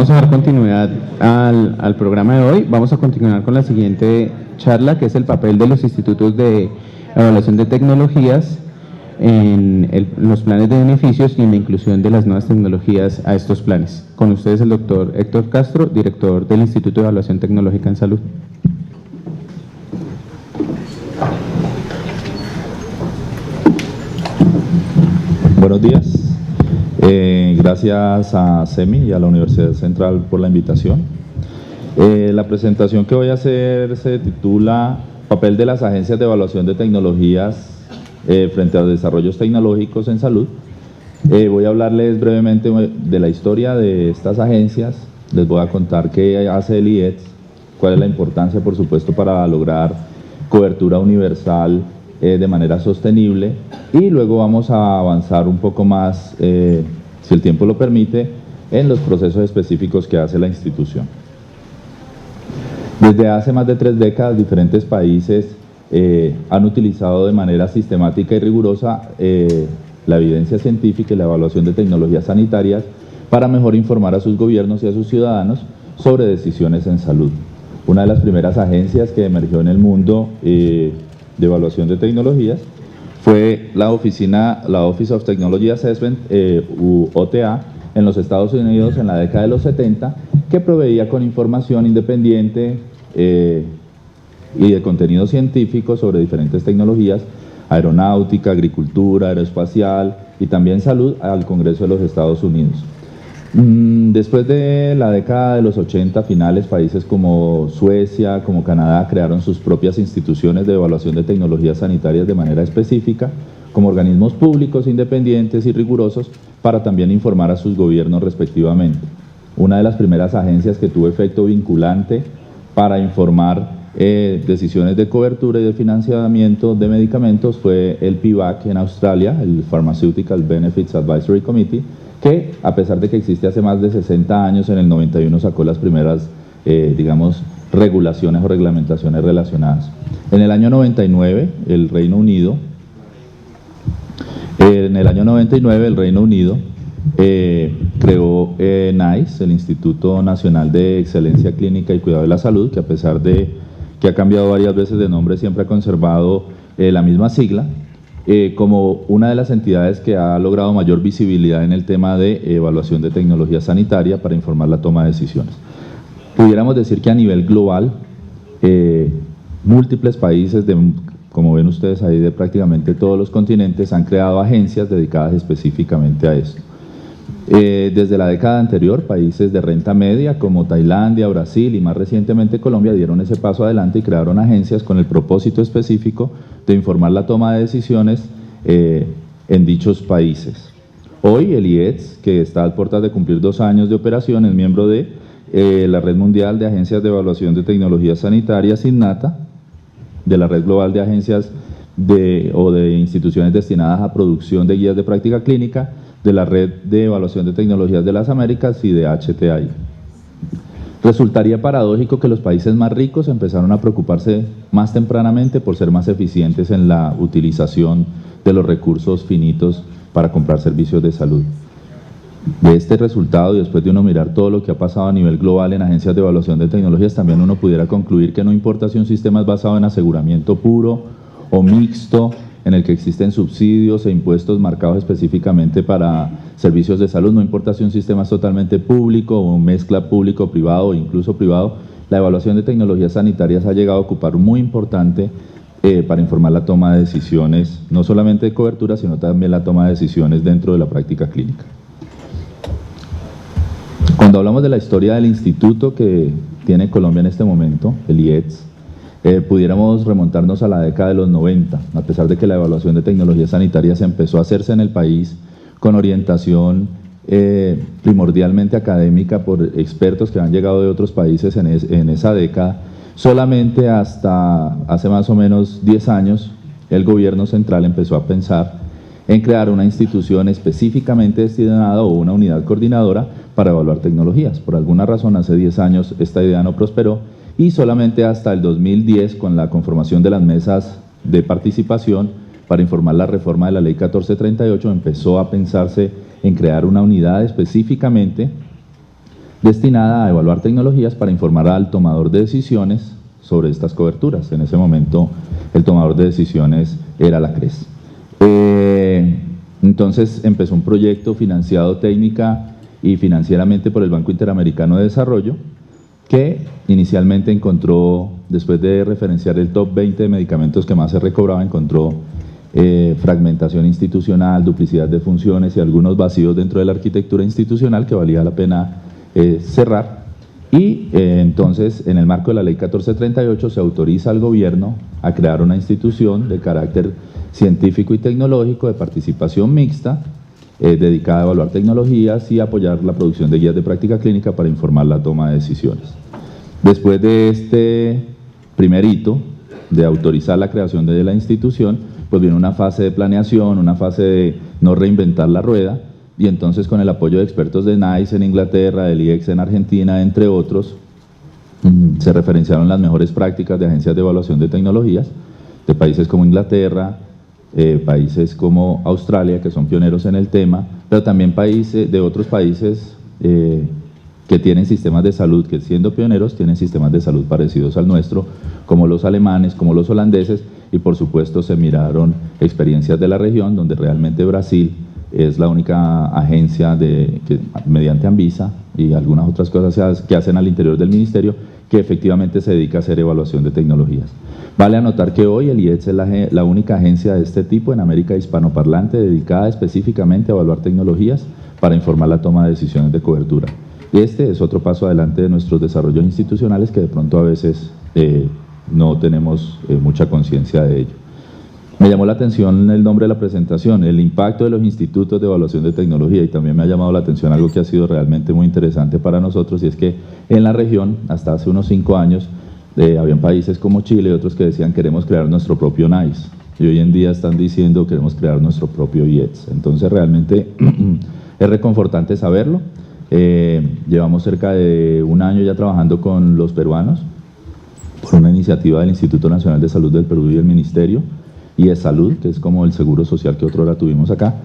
Vamos a dar continuidad al programa de hoy. Vamos a continuar con la siguiente charla, que es el papel de los institutos de evaluación de tecnologías en los planes de beneficios y en la inclusión de las nuevas tecnologías a estos planes. Con ustedes el doctor Héctor Castro, director del Instituto de Evaluación Tecnológica en Salud. Buenos días. Gracias a CEMI y a la Universidad Central por la invitación. La presentación que voy a hacer se titula Papel de las agencias de evaluación de tecnologías frente a los desarrollos tecnológicos en salud. Voy a hablarles brevemente de la historia de estas agencias. Les voy a contar qué hace el IETS, cuál es la importancia, por supuesto, para lograr cobertura universal de manera sostenible, y luego vamos a avanzar un poco más, si el tiempo lo permite, en los procesos específicos que hace la institución. Desde hace más de 3 décadas, diferentes países han utilizado de manera sistemática y rigurosa la evidencia científica y la evaluación de tecnologías sanitarias para mejor informar a sus gobiernos y a sus ciudadanos sobre decisiones en salud. Una de las primeras agencias que emergió en el mundo de evaluación de tecnologías fue la Office of Technology Assessment, OTA, en los Estados Unidos en la década de los 70, que proveía con información independiente y de contenido científico sobre diferentes tecnologías, aeronáutica, agricultura, aeroespacial y también salud al Congreso de los Estados Unidos. Después de la década de los 80 finales, países como Suecia, como Canadá, crearon sus propias instituciones de evaluación de tecnologías sanitarias de manera específica, como organismos públicos, independientes y rigurosos, para también informar a sus gobiernos respectivamente. Una de las primeras agencias que tuvo efecto vinculante para informar decisiones de cobertura y de financiamiento de medicamentos fue el PBAC en Australia, el Pharmaceutical Benefits Advisory Committee, que a pesar de que existe hace más de 60 años, en el 91 sacó las primeras, regulaciones o reglamentaciones relacionadas. En el año 99, el Reino Unido creó NICE, el Instituto Nacional de Excelencia Clínica y Cuidado de la Salud, que a pesar de que ha cambiado varias veces de nombre, siempre ha conservado la misma sigla, como una de las entidades que ha logrado mayor visibilidad en el tema de evaluación de tecnología sanitaria para informar la toma de decisiones. Pudiéramos decir que a nivel global, múltiples países, como ven ustedes ahí, de prácticamente todos los continentes, han creado agencias dedicadas específicamente a esto. Desde la década anterior, países de renta media como Tailandia, Brasil y más recientemente Colombia dieron ese paso adelante y crearon agencias con el propósito específico de informar la toma de decisiones en dichos países. Hoy el IETS, que está a puertas de cumplir 2 años de operación, es miembro de la Red Mundial de Agencias de Evaluación de Tecnologías Sanitarias, INNATA, de la Red Global de Agencias o de Instituciones destinadas a producción de guías de práctica clínica, de la Red de Evaluación de Tecnologías de las Américas y de HTI. Resultaría paradójico que los países más ricos empezaron a preocuparse más tempranamente por ser más eficientes en la utilización de los recursos finitos para comprar servicios de salud. De este resultado, y después de uno mirar todo lo que ha pasado a nivel global en agencias de evaluación de tecnologías, también uno pudiera concluir que no importa si un sistema es basado en aseguramiento puro o mixto, en el que existen subsidios e impuestos marcados específicamente para servicios de salud, no importa si un sistema es totalmente público o mezcla público-privado o incluso privado, la evaluación de tecnologías sanitarias ha llegado a ocupar un muy importante para informar la toma de decisiones, no solamente de cobertura, sino también la toma de decisiones dentro de la práctica clínica. Cuando hablamos de la historia del instituto que tiene Colombia en este momento, el IETS, pudiéramos remontarnos a la década de los 90, a pesar de que la evaluación de tecnologías sanitarias empezó a hacerse en el país con orientación primordialmente académica por expertos que han llegado de otros países en esa década. Solamente hasta hace más o menos 10 años el gobierno central empezó a pensar en crear una institución específicamente destinada o una unidad coordinadora para evaluar tecnologías. Por alguna razón, hace 10 años esta idea no prosperó y solamente hasta el 2010, con la conformación de las mesas de participación para informar la reforma de la Ley 1438, empezó a pensarse en crear una unidad específicamente destinada a evaluar tecnologías para informar al tomador de decisiones sobre estas coberturas. En ese momento el tomador de decisiones era la CRES. Entonces empezó un proyecto financiado técnica y financieramente por el Banco Interamericano de Desarrollo, que inicialmente encontró, después de referenciar el top 20 de medicamentos que más se recobraba, encontró fragmentación institucional, duplicidad de funciones y algunos vacíos dentro de la arquitectura institucional que valía la pena cerrar. Y entonces, en el marco de la Ley 1438, se autoriza al gobierno a crear una institución de carácter científico y tecnológico de participación mixta, dedicada a evaluar tecnologías y apoyar la producción de guías de práctica clínica para informar la toma de decisiones. Después de este primer hito de autorizar la creación de la institución, pues viene una fase de planeación, una fase de no reinventar la rueda, y entonces con el apoyo de expertos de NICE en Inglaterra, del IEX en Argentina, entre otros, se referenciaron las mejores prácticas de agencias de evaluación de tecnologías de países como Inglaterra, países como Australia, que son pioneros en el tema, pero también países de otros países que tienen sistemas de salud, que siendo pioneros tienen sistemas de salud parecidos al nuestro, como los alemanes, como los holandeses, y por supuesto se miraron experiencias de la región, donde realmente Brasil es la única agencia que mediante Anvisa y algunas otras cosas que hacen al interior del ministerio, que efectivamente se dedica a hacer evaluación de tecnologías. Vale anotar que hoy el IETS es la única agencia de este tipo en América hispanoparlante dedicada específicamente a evaluar tecnologías para informar la toma de decisiones de cobertura. Y este es otro paso adelante de nuestros desarrollos institucionales que de pronto a veces no tenemos mucha conciencia de ello. Me llamó la atención el nombre de la presentación, el impacto de los institutos de evaluación de tecnología, y también me ha llamado la atención algo que ha sido realmente muy interesante para nosotros, y es que en la región, hasta hace unos 5 años, habían países como Chile y otros que decían queremos crear nuestro propio NICE, y hoy en día están diciendo queremos crear nuestro propio IETS. Entonces realmente es reconfortante saberlo. Llevamos cerca de 1 año ya trabajando con los peruanos por una iniciativa del Instituto Nacional de Salud del Perú y el Ministerio, y de Salud, que es como el seguro social que otrora tuvimos acá,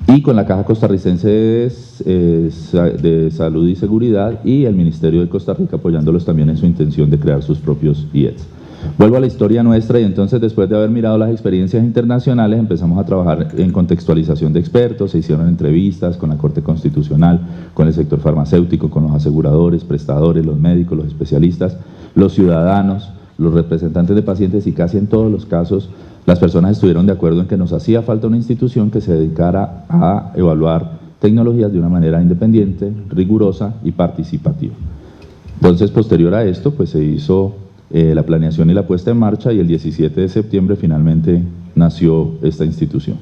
y con la Caja Costarricense de Salud y Seguridad y el Ministerio de Costa Rica apoyándolos también en su intención de crear sus propios IETS. Vuelvo a la historia nuestra, y entonces después de haber mirado las experiencias internacionales empezamos a trabajar en contextualización de expertos, se hicieron entrevistas con la Corte Constitucional, con el sector farmacéutico, con los aseguradores, prestadores, los médicos, los especialistas, los ciudadanos, los representantes de pacientes, y casi en todos los casos las personas estuvieron de acuerdo en que nos hacía falta una institución que se dedicara a evaluar tecnologías de una manera independiente, rigurosa y participativa. Entonces, posterior a esto, pues se hizo la planeación y la puesta en marcha, y el 17 de septiembre finalmente nació esta institución.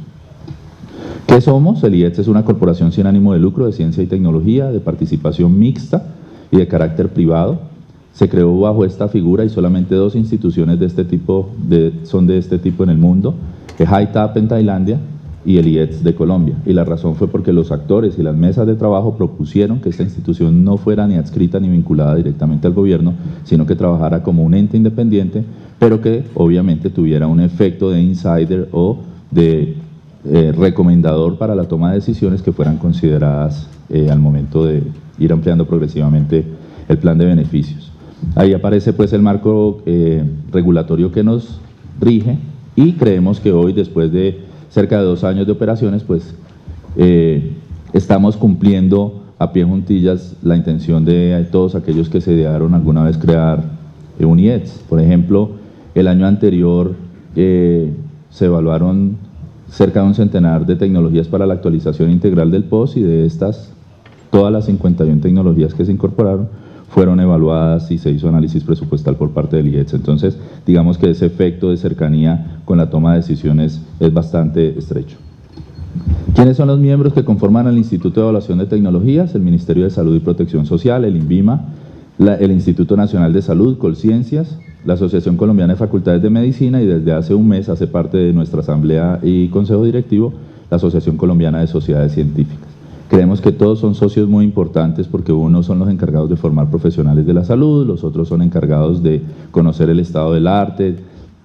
¿Qué somos? El IETS es una corporación sin ánimo de lucro de ciencia y tecnología, de participación mixta y de carácter privado. Se creó bajo esta figura y solamente 2 instituciones de este tipo son de este tipo en el mundo, HITAP en Tailandia y el IETS de Colombia. Y la razón fue porque los actores y las mesas de trabajo propusieron que esta institución no fuera ni adscrita ni vinculada directamente al gobierno, sino que trabajara como un ente independiente, pero que obviamente tuviera un efecto de insider o de recomendador para la toma de decisiones que fueran consideradas al momento de ir ampliando progresivamente el plan de beneficios. Ahí aparece pues el marco regulatorio que nos rige, y creemos que hoy, después de cerca de 2 años de operaciones, pues estamos cumpliendo a pie juntillas la intención de todos aquellos que se idearon alguna vez crear un IETS. Por ejemplo, el año anterior se evaluaron cerca de un centenar de tecnologías para la actualización integral del POS, y de estas, todas las 51 tecnologías que se incorporaron fueron evaluadas y se hizo análisis presupuestal por parte del IETS. Entonces, digamos que ese efecto de cercanía con la toma de decisiones es bastante estrecho. ¿Quiénes son los miembros que conforman el Instituto de Evaluación de Tecnologías? El Ministerio de Salud y Protección Social, el INVIMA, el Instituto Nacional de Salud, Colciencias, la Asociación Colombiana de Facultades de Medicina, y desde hace un mes hace parte de nuestra asamblea y consejo directivo la Asociación Colombiana de Sociedades Científicas. Creemos que todos son socios muy importantes, porque unos son los encargados de formar profesionales de la salud, los otros son encargados de conocer el estado del arte.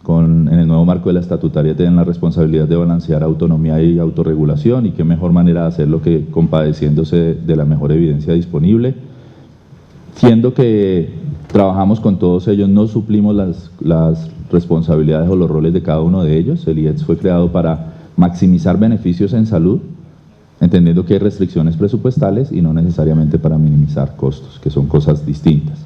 En el nuevo marco de la estatutaria tienen la responsabilidad de balancear autonomía y autorregulación, y qué mejor manera de hacerlo que compadeciéndose de la mejor evidencia disponible. siendo que trabajamos con todos ellos, no suplimos las responsabilidades o los roles de cada uno de ellos. El IETS fue creado para maximizar beneficios en salud, entendiendo que hay restricciones presupuestales y no necesariamente para minimizar costos, que son cosas distintas.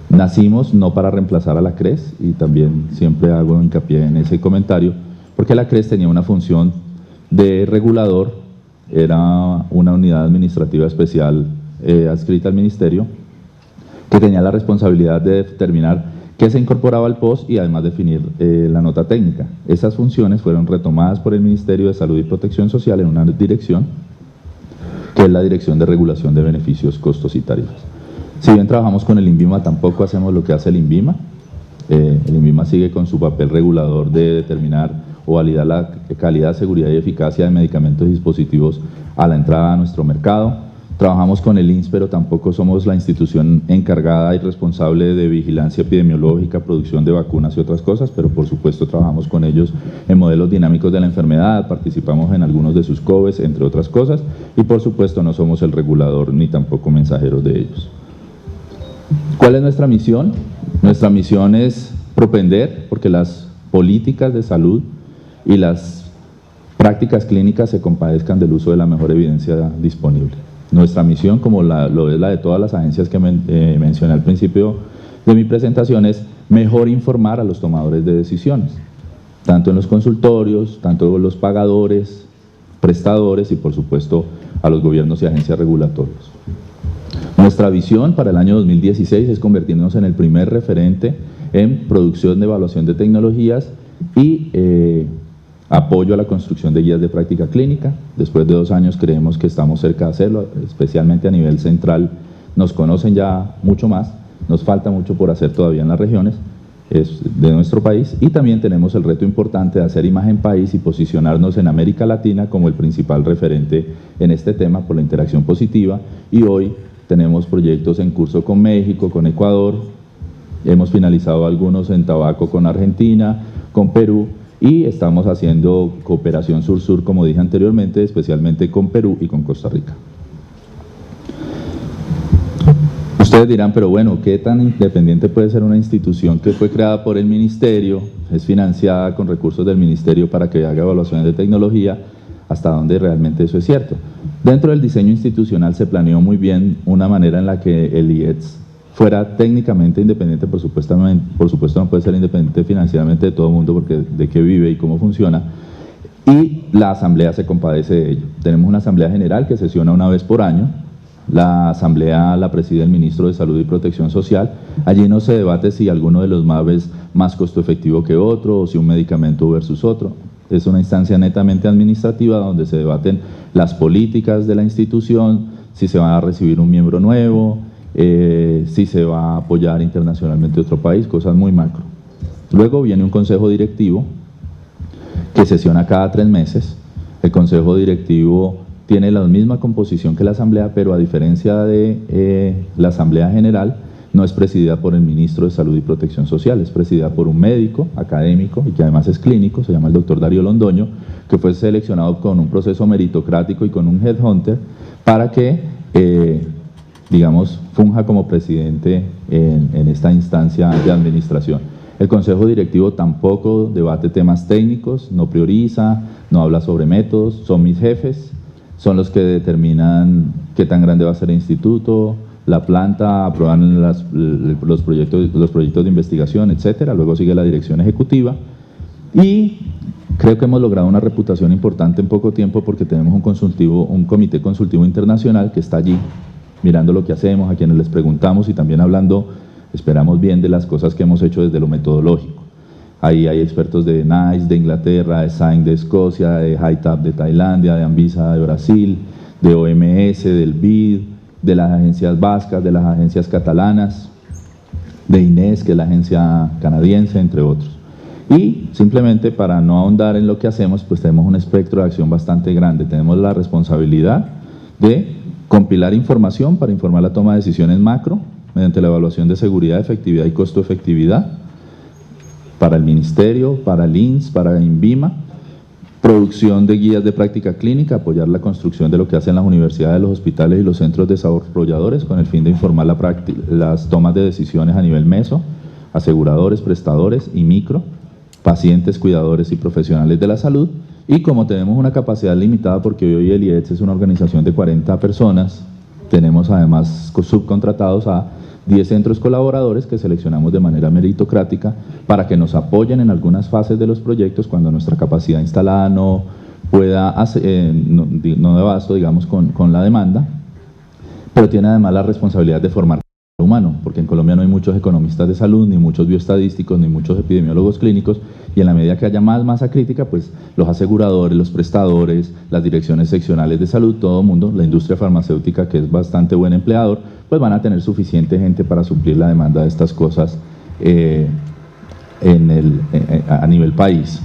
Nacimos no para reemplazar a la CRES, y también siempre hago hincapié en ese comentario, porque la CRES tenía una función de regulador, era una unidad administrativa especial adscrita al ministerio, que tenía la responsabilidad de determinar qué se incorporaba al POS y además definir la nota técnica. Esas funciones fueron retomadas por el Ministerio de Salud y Protección Social en una dirección, que es la Dirección de Regulación de Beneficios, Costos y Tarifas. Si bien trabajamos con el INVIMA, tampoco hacemos lo que hace el INVIMA. El INVIMA sigue con su papel regulador de determinar o validar la calidad, seguridad y eficacia de medicamentos y dispositivos a la entrada a nuestro mercado. Trabajamos con el INS, pero tampoco somos la institución encargada y responsable de vigilancia epidemiológica, producción de vacunas y otras cosas, pero por supuesto trabajamos con ellos en modelos dinámicos de la enfermedad, participamos en algunos de sus COVES, entre otras cosas, y por supuesto no somos el regulador ni tampoco mensajeros de ellos. ¿Cuál es nuestra misión? Nuestra misión es propender porque las políticas de salud y las prácticas clínicas se compadezcan del uso de la mejor evidencia disponible. Nuestra misión, como lo es la de todas las agencias que mencioné al principio de mi presentación, es mejor informar a los tomadores de decisiones, tanto en los consultorios, tanto los pagadores, prestadores y por supuesto a los gobiernos y agencias regulatorias. Nuestra visión para el año 2016 es convertirnos en el primer referente en producción de evaluación de tecnologías y apoyo a la construcción de guías de práctica clínica. Después de 2 años creemos que estamos cerca de hacerlo, especialmente a nivel central. Nos conocen ya mucho más, nos falta mucho por hacer todavía en las regiones de nuestro país, y también tenemos el reto importante de hacer imagen país y posicionarnos en América Latina como el principal referente en este tema por la interacción positiva, y hoy tenemos proyectos en curso con México, con Ecuador, hemos finalizado algunos en tabaco con Argentina, con Perú, y estamos haciendo cooperación sur-sur, como dije anteriormente, especialmente con Perú y con Costa Rica. Ustedes dirán, pero bueno, ¿qué tan independiente puede ser una institución que fue creada por el ministerio, es financiada con recursos del ministerio para que haga evaluaciones de tecnología? ¿Hasta dónde realmente eso es cierto? Dentro del diseño institucional se planeó muy bien una manera en la que el IETS fuera técnicamente independiente. Por supuesto no puede ser independiente financieramente de todo el mundo, porque de qué vive y cómo funciona, y la asamblea se compadece de ello. Tenemos una asamblea general que sesiona una vez por año. La asamblea la preside el ministro de Salud y Protección Social. Allí no se debate si alguno de los MAB es más costo efectivo que otro, o si un medicamento versus otro. Es una instancia netamente administrativa donde se debaten las políticas de la institución, si se va a recibir un miembro nuevo, si se va a apoyar internacionalmente otro país, cosas muy macro. Luego viene un consejo directivo que sesiona cada 3 meses. El consejo directivo tiene la misma composición que la asamblea, pero a diferencia de la asamblea general, no es presidida por el ministro de Salud y Protección Social, es presidida por un médico académico y que además es clínico, se llama el doctor Darío Londoño, que fue seleccionado con un proceso meritocrático y con un headhunter para que digamos, funja como presidente en esta instancia de administración. El consejo directivo tampoco debate temas técnicos, no prioriza, no habla sobre métodos, son mis jefes, son los que determinan qué tan grande va a ser el instituto, la planta, aprueban los proyectos de investigación, etcétera. Luego sigue la dirección ejecutiva, y creo que hemos logrado una reputación importante en poco tiempo porque tenemos un comité consultivo internacional que está allí mirando lo que hacemos, a quienes les preguntamos y también hablando, esperamos bien, de las cosas que hemos hecho desde lo metodológico. Ahí hay expertos de NICE, de Inglaterra, de SAIN de Escocia, de HITAP de Tailandia, de ANVISA de Brasil, de OMS, del BID, de las agencias vascas, de las agencias catalanas, de INES, que es la agencia canadiense, entre otros. Y simplemente para no ahondar en lo que hacemos, pues tenemos un espectro de acción bastante grande. Tenemos la responsabilidad de compilar información para informar la toma de decisiones macro mediante la evaluación de seguridad, efectividad y costo-efectividad para el ministerio, para el INS, para INVIMA. Producción de guías de práctica clínica, apoyar la construcción de lo que hacen las universidades, los hospitales y los centros desarrolladores con el fin de informar las tomas de decisiones a nivel meso, aseguradores, prestadores y micro, pacientes, cuidadores y profesionales de la salud. Y como tenemos una capacidad limitada, porque hoy el IEDS es una organización de 40 personas, tenemos además subcontratados a 10 centros colaboradores que seleccionamos de manera meritocrática para que nos apoyen en algunas fases de los proyectos cuando nuestra capacidad instalada no pueda no dé abasto, digamos, con la demanda, pero tiene además la responsabilidad de formar humano, porque en Colombia no hay muchos economistas de salud, ni muchos bioestadísticos, ni muchos epidemiólogos clínicos, y en la medida que haya más masa crítica, pues los aseguradores, los prestadores, las direcciones seccionales de salud, todo el mundo, la industria farmacéutica, que es bastante buen empleador, pues van a tener suficiente gente para suplir la demanda de estas cosas a nivel país.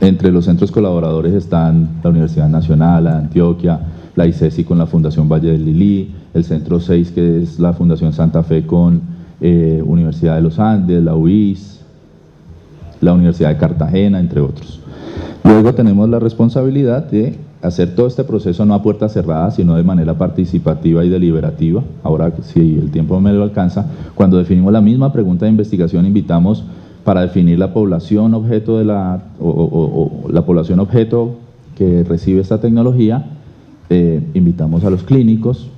Entre los centros colaboradores están la Universidad Nacional, la de Antioquia, la ICESI con la Fundación Valle del Lilí, el Centro 6, que es la Fundación Santa Fe con Universidad de los Andes, la UIS, la Universidad de Cartagena, entre otros. Luego tenemos la responsabilidad de hacer todo este proceso no a puerta cerrada, sino de manera participativa y deliberativa. Ahora, si el tiempo me lo alcanza, cuando definimos la misma pregunta de investigación, invitamos para definir la población objeto de la población objeto que recibe esta tecnología, invitamos a los clínicos.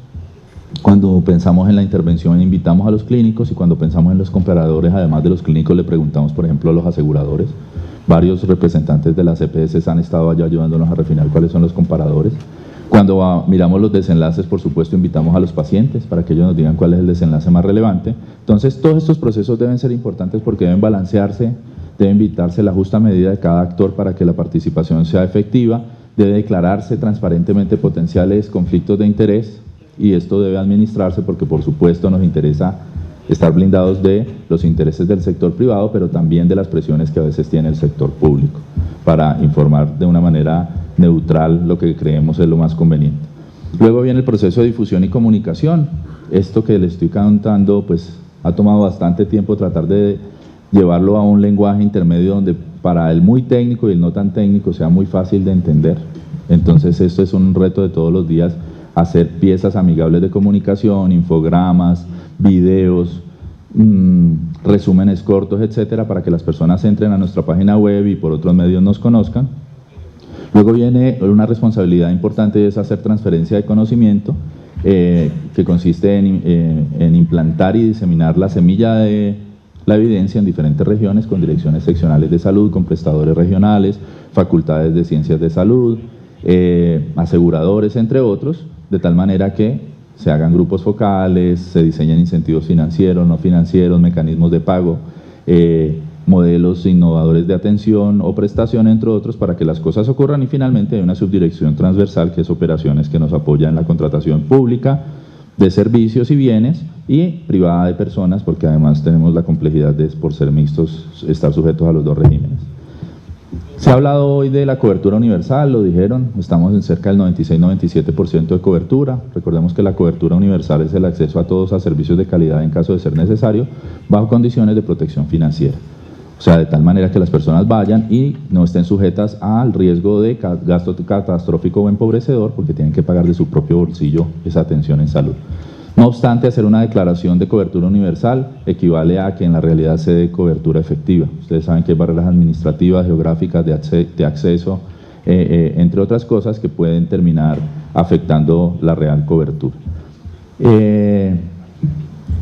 Cuando pensamos en la intervención, invitamos a los clínicos, y cuando pensamos en los comparadores, además de los clínicos, le preguntamos, por ejemplo, a los aseguradores. Varios representantes de las EPS han estado allá ayudándonos a refinar cuáles son los comparadores. Cuando miramos los desenlaces, por supuesto, invitamos a los pacientes para que ellos nos digan cuál es el desenlace más relevante. Entonces, todos estos procesos deben ser importantes porque deben balancearse, debe invitarse la justa medida de cada actor para que la participación sea efectiva, debe declararse transparentemente potenciales conflictos de interés, y esto debe administrarse porque, por supuesto, nos interesa estar blindados de los intereses del sector privado, pero también de las presiones que a veces tiene el sector público, para informar de una manera neutral lo que creemos es lo más conveniente. Luego viene el proceso de difusión y comunicación. Esto que le estoy contando, pues ha tomado bastante tiempo tratar de llevarlo a un lenguaje intermedio donde para el muy técnico y el no tan técnico sea muy fácil de entender. Entonces esto es un reto de todos los días, hacer piezas amigables de comunicación, infogramas, videos, resúmenes cortos, etcétera, para que las personas entren a nuestra página web y por otros medios nos conozcan. Luego viene una responsabilidad importante, y es hacer transferencia de conocimiento, que consiste en implantar y diseminar la semilla de la evidencia en diferentes regiones, con direcciones seccionales de salud, con prestadores regionales, facultades de ciencias de salud, aseguradores, entre otros, de tal manera que se hagan grupos focales, se diseñen incentivos financieros, no financieros, mecanismos de pago, modelos innovadores de atención o prestación, entre otros, para que las cosas ocurran. Y finalmente hay una subdirección transversal, que es operaciones, que nos apoya en la contratación pública de servicios y bienes, y privada de personas, porque además tenemos la complejidad de, por ser mixtos, estar sujetos a los dos regímenes. Se ha hablado hoy de la cobertura universal, lo dijeron, estamos en cerca del 96-97% de cobertura. Recordemos que la cobertura universal es el acceso a todos a servicios de calidad en caso de ser necesario, bajo condiciones de protección financiera. O sea, de tal manera que las personas vayan y no estén sujetas al riesgo de gasto catastrófico o empobrecedor, porque tienen que pagar de su propio bolsillo esa atención en salud. No obstante, hacer una declaración de cobertura universal equivale a que en la realidad se dé cobertura efectiva. Ustedes saben que hay barreras administrativas, geográficas, de acceso, entre otras cosas, que pueden terminar afectando la real cobertura.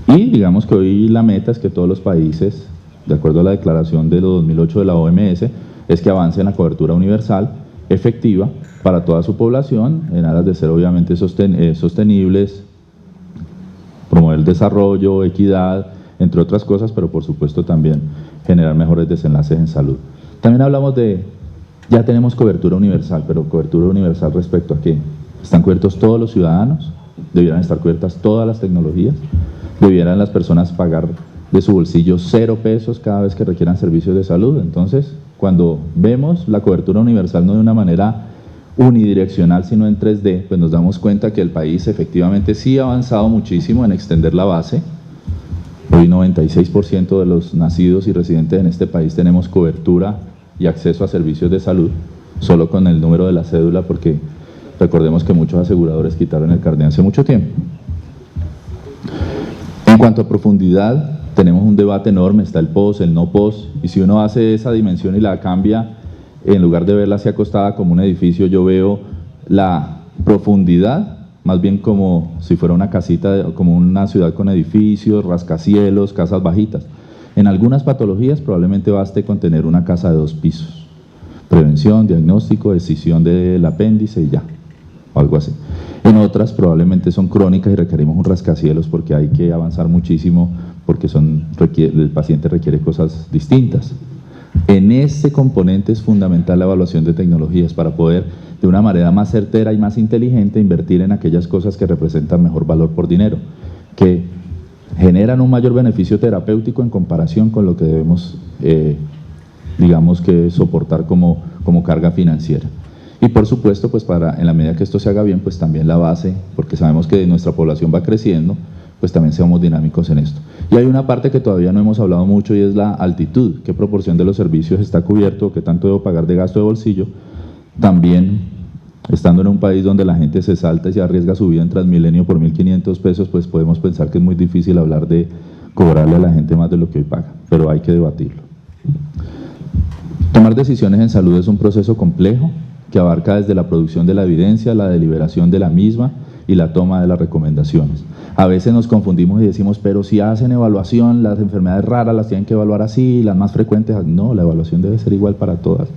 Y digamos que hoy la meta es que todos los países, de acuerdo a la declaración de 2008 de la OMS, es que avancen a cobertura universal efectiva para toda su población, en aras de ser obviamente sostenibles, promover el desarrollo, equidad, entre otras cosas, pero por supuesto también generar mejores desenlaces en salud. También hablamos de, ya tenemos cobertura universal, pero cobertura universal respecto a qué. ¿Están cubiertos todos los ciudadanos? ¿Debieran estar cubiertas todas las tecnologías? ¿Debieran las personas pagar de su bolsillo 0 pesos cada vez que requieran servicios de salud? Entonces, cuando vemos la cobertura universal no de una manera unidireccional, sino en 3D, pues nos damos cuenta que el país efectivamente sí ha avanzado muchísimo en extender la base. Hoy 96% de los nacidos y residentes en este país tenemos cobertura y acceso a servicios de salud, solo con el número de la cédula, porque recordemos que muchos aseguradores quitaron el carnet hace mucho tiempo. En cuanto a profundidad, tenemos un debate enorme, está el POS, el no POS, y si uno hace esa dimensión y la cambia, en lugar de verla así acostada como un edificio, yo veo la profundidad más bien como si fuera una casita, como una ciudad con edificios, rascacielos, casas bajitas. En algunas patologías probablemente baste con tener una casa de 2 pisos. Prevención, diagnóstico, decisión del apéndice y ya, o algo así. En otras probablemente son crónicas y requerimos un rascacielos porque hay que avanzar muchísimo, porque el paciente requiere cosas distintas. En ese componente es fundamental la evaluación de tecnologías para poder, de una manera más certera y más inteligente, invertir en aquellas cosas que representan mejor valor por dinero, que generan un mayor beneficio terapéutico en comparación con lo que debemos, digamos que soportar como carga financiera. Y por supuesto, pues en la medida que esto se haga bien, pues también la base, porque sabemos que nuestra población va creciendo, pues también seamos dinámicos en esto. Y hay una parte que todavía no hemos hablado mucho y es la altitud, qué proporción de los servicios está cubierto, qué tanto debo pagar de gasto de bolsillo. También, estando en un país donde la gente se salta y se arriesga su vida en Transmilenio por 1.500 pesos, pues podemos pensar que es muy difícil hablar de cobrarle a la gente más de lo que hoy paga, pero hay que debatirlo. Tomar decisiones en salud es un proceso complejo que abarca desde la producción de la evidencia, la deliberación de la misma y la toma de las recomendaciones. A veces nos confundimos y decimos, pero si hacen evaluación, las enfermedades raras las tienen que evaluar así, las más frecuentes, no, la evaluación debe ser igual para todas.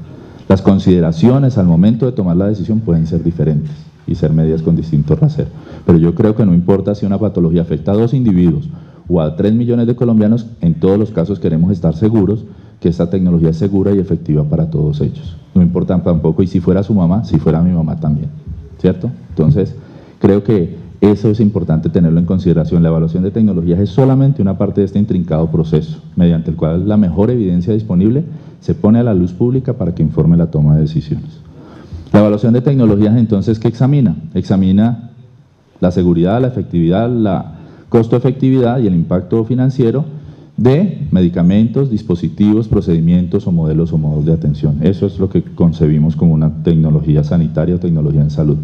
Las consideraciones al momento de tomar la decisión pueden ser diferentes y ser medidas con distinto rasero. Pero yo creo que no importa si una patología afecta a 2 individuos o a 3 millones de colombianos, en todos los casos queremos estar seguros que esta tecnología es segura y efectiva para todos ellos. No importa tampoco, y si fuera su mamá, si fuera mi mamá también, ¿cierto? Entonces, creo que eso es importante tenerlo en consideración. La evaluación de tecnologías es solamente una parte de este intrincado proceso, mediante el cual la mejor evidencia disponible se pone a la luz pública para que informe la toma de decisiones. La evaluación de tecnologías, entonces, ¿qué examina? Examina la seguridad, la efectividad, la costo-efectividad y el impacto financiero de medicamentos, dispositivos, procedimientos o modelos o modos de atención. Eso es lo que concebimos como una tecnología sanitaria o tecnología en salud.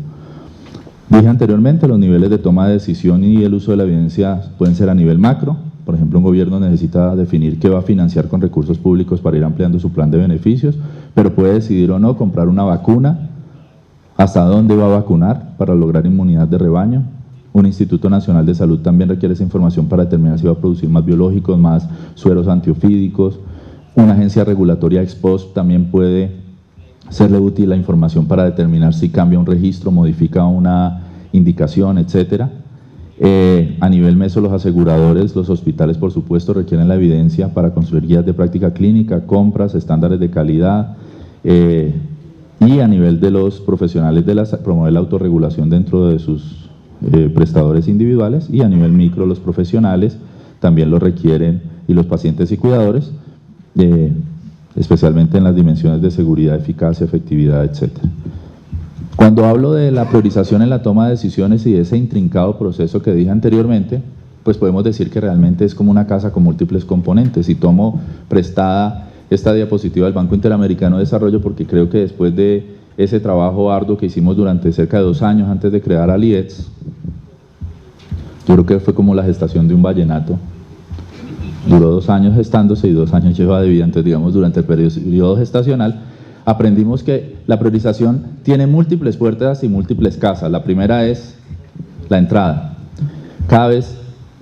Dije anteriormente, los niveles de toma de decisión y el uso de la evidencia pueden ser a nivel macro. Por ejemplo, un gobierno necesita definir qué va a financiar con recursos públicos para ir ampliando su plan de beneficios, pero puede decidir o no comprar una vacuna, hasta dónde va a vacunar para lograr inmunidad de rebaño. Un Instituto Nacional de Salud también requiere esa información para determinar si va a producir más biológicos, más sueros antiofídicos. Una agencia regulatoria ex post también puede serle útil la información para determinar si cambia un registro, modifica una indicación, etcétera. A nivel meso, los aseguradores, los hospitales, por supuesto, requieren la evidencia para construir guías de práctica clínica, compras, estándares de calidad, y a nivel de los profesionales promover la autorregulación dentro de sus prestadores individuales, y a nivel micro los profesionales también lo requieren, y los pacientes y cuidadores, especialmente en las dimensiones de seguridad, eficacia, efectividad, etc. Cuando hablo de la priorización en la toma de decisiones y de ese intrincado proceso que dije anteriormente, pues podemos decir que realmente es como una casa con múltiples componentes. Y tomo prestada esta diapositiva del Banco Interamericano de Desarrollo porque creo que después de ese trabajo arduo que hicimos durante cerca de 2 años antes de crear Aliets, yo creo que fue como la gestación de un vallenato. Duró 2 años gestándose y 2 años lleva de vida. Entonces, digamos, durante el periodo gestacional aprendimos que la priorización tiene múltiples puertas y múltiples casas. La primera es la entrada. Cada vez,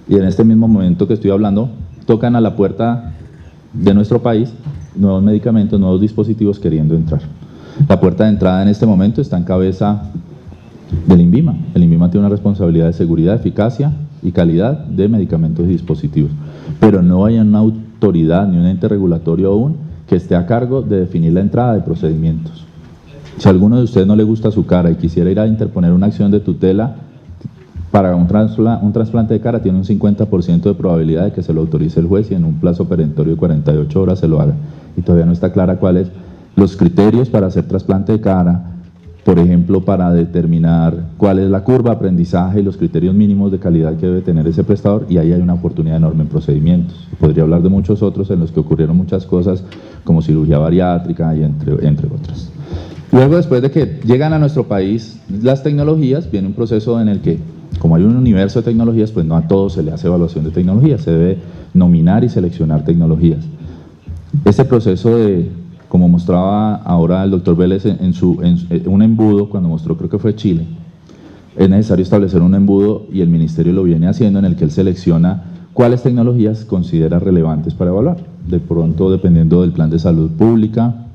y en este mismo momento que estoy hablando, tocan a la puerta de nuestro país nuevos medicamentos, nuevos dispositivos queriendo entrar. La puerta de entrada en este momento está en cabeza del INVIMA. El INVIMA tiene una responsabilidad de seguridad, eficacia y calidad de medicamentos y dispositivos, pero no hay una autoridad ni un ente regulatorio aún que esté a cargo de definir la entrada de procedimientos. Si a alguno de ustedes no le gusta su cara y quisiera ir a interponer una acción de tutela para un trasplante de cara, tiene un 50% de probabilidad de que se lo autorice el juez y en un plazo perentorio de 48 horas se lo haga. Y todavía no está clara cuáles los criterios para hacer trasplante de cara, por ejemplo, para determinar cuál es la curva de aprendizaje y los criterios mínimos de calidad que debe tener ese prestador, y ahí hay una oportunidad enorme en procedimientos. Podría hablar de muchos otros en los que ocurrieron muchas cosas, como cirugía bariátrica y entre otras. Luego, después de que llegan a nuestro país las tecnologías, viene un proceso en el que, como hay un universo de tecnologías, pues no a todos se le hace evaluación de tecnologías, se debe nominar y seleccionar tecnologías. Este proceso de, como mostraba ahora el doctor Vélez en un embudo, cuando mostró, creo que fue Chile, es necesario establecer un embudo y el ministerio lo viene haciendo, en el que él selecciona cuáles tecnologías considera relevantes para evaluar. De pronto, dependiendo del plan de salud pública,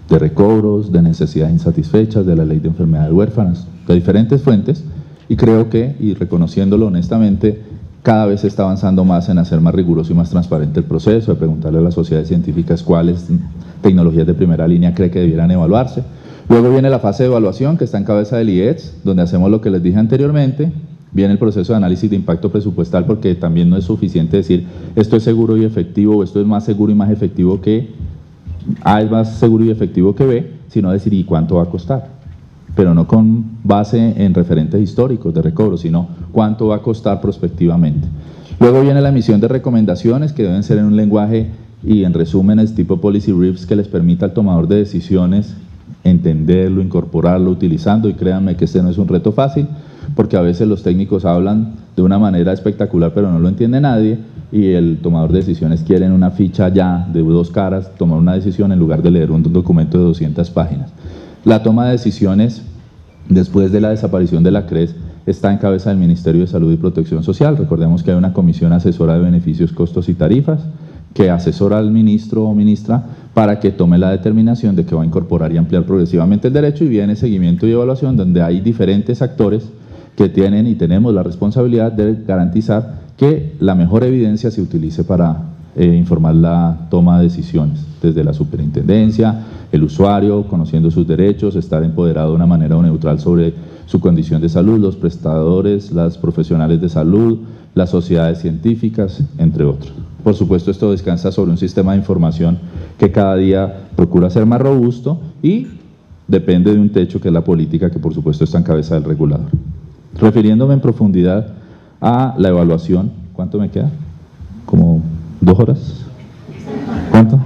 de recobros, de necesidades insatisfechas, de la ley de enfermedades huérfanas, de diferentes fuentes, y creo que, y reconociéndolo honestamente, cada vez se está avanzando más en hacer más riguroso y más transparente el proceso, de preguntarle a las sociedades científicas cuáles tecnologías de primera línea cree que debieran evaluarse. Luego viene la fase de evaluación, que está en cabeza del IETS, donde hacemos lo que les dije anteriormente. Viene el proceso de análisis de impacto presupuestal, porque también no es suficiente decir esto es seguro y efectivo, o esto es más seguro y más efectivo que A, es más seguro y efectivo que B, sino decir ¿y cuánto va a costar? Pero no con base en referentes históricos de recobro, sino cuánto va a costar prospectivamente. Luego viene la emisión de recomendaciones, que deben ser en un lenguaje y en resúmenes tipo policy briefs, que les permita al tomador de decisiones entenderlo, incorporarlo, utilizando, y créanme que este no es un reto fácil, porque a veces los técnicos hablan de una manera espectacular, pero no lo entiende nadie, y el tomador de decisiones quiere en una ficha ya de 2 caras tomar una decisión en lugar de leer un documento de 200 páginas. La toma de decisiones después de la desaparición de la CRES está en cabeza del Ministerio de Salud y Protección Social. Recordemos que hay una comisión asesora de beneficios, costos y tarifas que asesora al ministro o ministra para que tome la determinación de que va a incorporar y ampliar progresivamente el derecho, y viene seguimiento y evaluación, donde hay diferentes actores que tienen y tenemos la responsabilidad de garantizar que la mejor evidencia se utilice para informar la toma de decisiones, desde la superintendencia, el usuario, conociendo sus derechos, estar empoderado de una manera neutral sobre su condición de salud, los prestadores, las profesionales de salud, las sociedades científicas, entre otros. Por supuesto, esto descansa sobre un sistema de información que cada día procura ser más robusto y depende de un techo, que es la política, que por supuesto está en cabeza del regulador. Refiriéndome en profundidad a la evaluación, ¿cuánto me queda? ¿Como 2 horas? ¿Cuánto?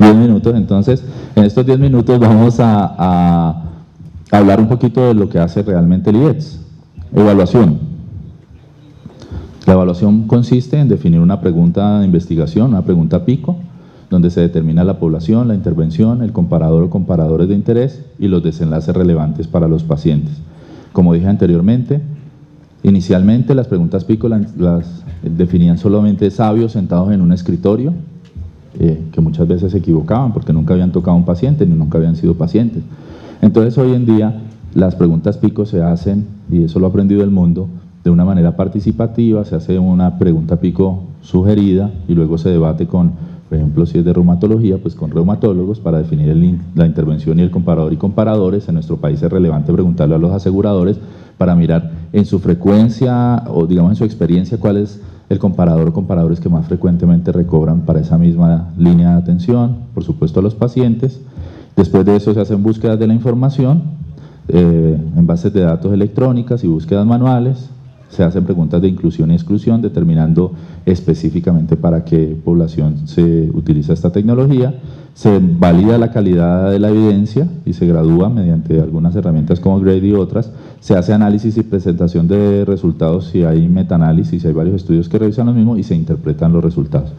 10 minutos. Entonces, en estos 10 minutos vamos a hablar un poquito de lo que hace realmente el IETS. Evaluación. La evaluación consiste en definir una pregunta de investigación, una pregunta pico, donde se determina la población, la intervención, el comparador o comparadores de interés y los desenlaces relevantes para los pacientes. Como dije anteriormente, inicialmente las preguntas pico las definían solamente sabios sentados en un escritorio, que muchas veces se equivocaban porque nunca habían tocado a un paciente ni nunca habían sido pacientes. Entonces, hoy en día las preguntas pico se hacen, y eso lo ha aprendido el mundo, de una manera participativa. Se hace una pregunta pico sugerida y luego se debate con, por ejemplo, si es de reumatología, pues con reumatólogos para definir la intervención y el comparador y comparadores. En nuestro país es relevante preguntarle a los aseguradores para mirar en su frecuencia o digamos en su experiencia cuál es el comparador o comparadores que más frecuentemente recobran para esa misma línea de atención, por supuesto a los pacientes. Después de eso se hacen búsquedas de la información en bases de datos electrónicas y búsquedas manuales. Se hacen preguntas de inclusión y exclusión, determinando específicamente para qué población se utiliza esta tecnología. Se valida la calidad de la evidencia y se gradúa mediante algunas herramientas como Grade y otras. Se hace análisis y presentación de resultados si hay metaanálisis, si hay varios estudios que revisan lo mismo, y se interpretan los resultados.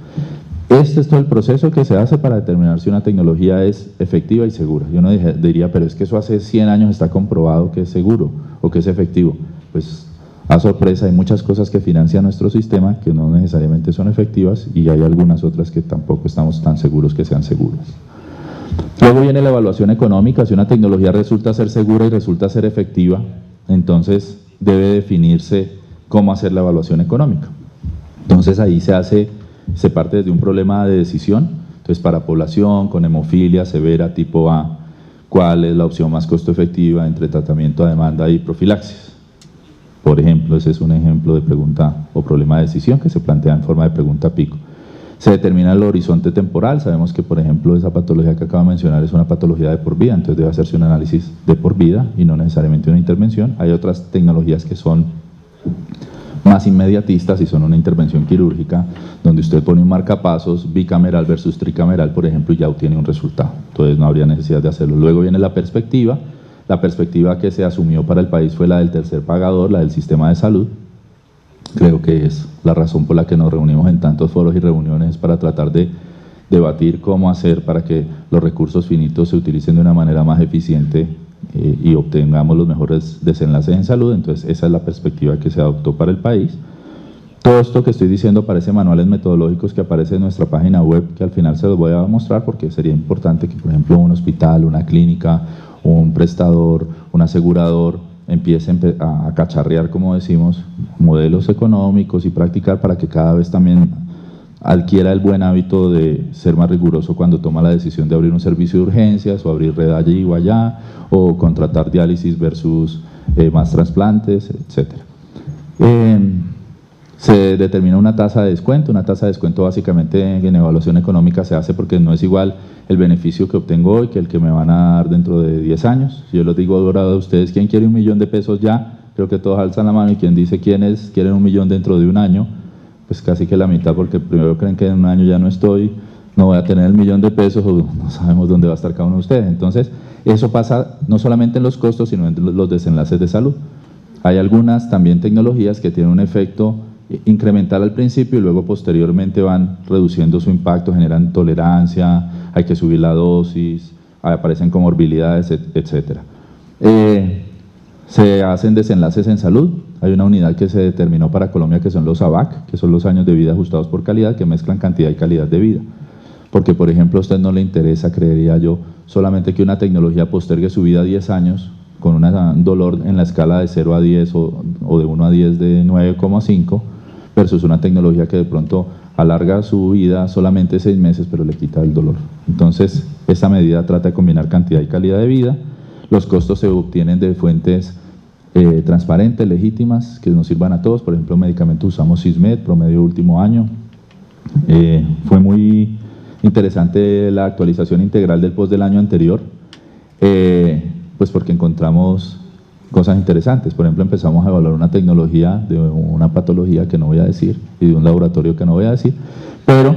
Este es todo el proceso que se hace para determinar si una tecnología es efectiva y segura. Yo no diría, pero es que eso hace 100 años está comprobado que es seguro o que es efectivo. Pues a sorpresa, hay muchas cosas que financian nuestro sistema que no necesariamente son efectivas, y hay algunas otras que tampoco estamos tan seguros que sean seguras. Luego viene la evaluación económica. Si una tecnología resulta ser segura y resulta ser efectiva, entonces debe definirse cómo hacer la evaluación económica. Entonces ahí se parte desde un problema de decisión. Entonces, para población con hemofilia severa tipo A, ¿cuál es la opción más costo efectiva entre tratamiento a demanda y profilaxis? Por ejemplo, ese es un ejemplo de pregunta o problema de decisión que se plantea en forma de pregunta pico. Se determina el horizonte temporal. Sabemos que, por ejemplo, esa patología que acabo de mencionar es una patología de por vida, entonces debe hacerse un análisis de por vida y no necesariamente una intervención. Hay otras tecnologías que son más inmediatistas y son una intervención quirúrgica donde usted pone un marcapasos bicameral versus tricameral, por ejemplo, y ya obtiene un resultado. Entonces no habría necesidad de hacerlo. Luego viene la perspectiva. La perspectiva que se asumió para el país fue la del tercer pagador, la del sistema de salud. Creo que es la razón por la que nos reunimos en tantos foros y reuniones, para tratar de debatir cómo hacer para que los recursos finitos se utilicen de una manera más eficiente y obtengamos los mejores desenlaces en salud. Entonces esa es la perspectiva que se adoptó para el país. Todo esto que estoy diciendo parece manuales metodológicos que aparecen en nuestra página web, que al final se los voy a mostrar, porque sería importante que, por ejemplo, un hospital, una clínica, un prestador, un asegurador empiece a cacharrear, como decimos, modelos económicos y practicar, para que cada vez también adquiera el buen hábito de ser más riguroso cuando toma la decisión de abrir un servicio de urgencias, o abrir red allí o allá, o contratar diálisis versus más trasplantes, etc. Se determina una tasa de descuento. Una tasa de descuento básicamente en evaluación económica se hace porque no es igual el beneficio que obtengo hoy que el que me van a dar dentro de 10 años. Si yo les digo ahora a ustedes, ¿quién quiere $1.000.000 ya? Creo que todos alzan la mano, y quien dice quiénes quieren $1.000.000 dentro de un año, pues casi que la mitad, porque primero creen que en un año ya no voy a tener el $1.000.000, o no sabemos dónde va a estar cada uno de ustedes. Entonces, eso pasa no solamente en los costos, sino en los desenlaces de salud. Hay algunas también tecnologías que tienen un efecto incremental al principio y luego posteriormente van reduciendo su impacto, generan tolerancia, hay que subir la dosis, aparecen comorbilidades, etc. Se hacen desenlaces en salud. Hay una unidad que se determinó para Colombia, que son los ABAC, que son los años de vida ajustados por calidad, que mezclan cantidad y calidad de vida. Porque, por ejemplo, a usted no le interesa, creería yo, solamente que una tecnología postergue su vida 10 años con un dolor en la escala de 0 a 10 o de 1 a 10 de 9,5, versus una tecnología que de pronto alarga su vida solamente 6 meses, pero le quita el dolor. Entonces, esta medida trata de combinar cantidad y calidad de vida. Los costos se obtienen de fuentes transparentes, legítimas, que nos sirvan a todos. Por ejemplo, medicamentos usamos SISMED, promedio último año. Fue muy interesante la actualización integral del post del año anterior, pues porque encontramos cosas interesantes. Por ejemplo, empezamos a evaluar una tecnología de una patología que no voy a decir y de un laboratorio que no voy a decir, pero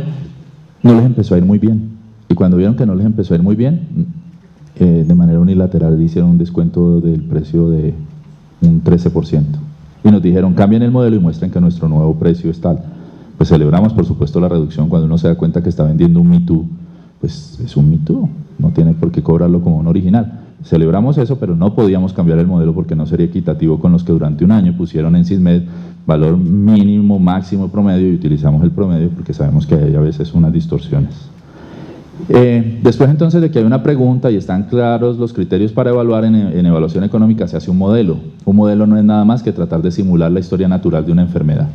no les empezó a ir muy bien. Y cuando vieron que no les empezó a ir muy bien, de manera unilateral hicieron un descuento del precio de un 13%. Y nos dijeron, cambien el modelo y muestren que nuestro nuevo precio es tal. Pues celebramos, por supuesto, la reducción. Cuando uno se da cuenta que está vendiendo un Me Too, pues es un Me Too, no tiene por qué cobrarlo como un original. Celebramos eso, pero no podíamos cambiar el modelo porque no sería equitativo con los que durante un año pusieron en SISMED valor mínimo, máximo, promedio, y utilizamos el promedio porque sabemos que hay a veces unas distorsiones. Después entonces de que hay una pregunta y están claros los criterios para evaluar en evaluación económica, se hace un modelo. Un modelo no es nada más que tratar de simular la historia natural de una enfermedad.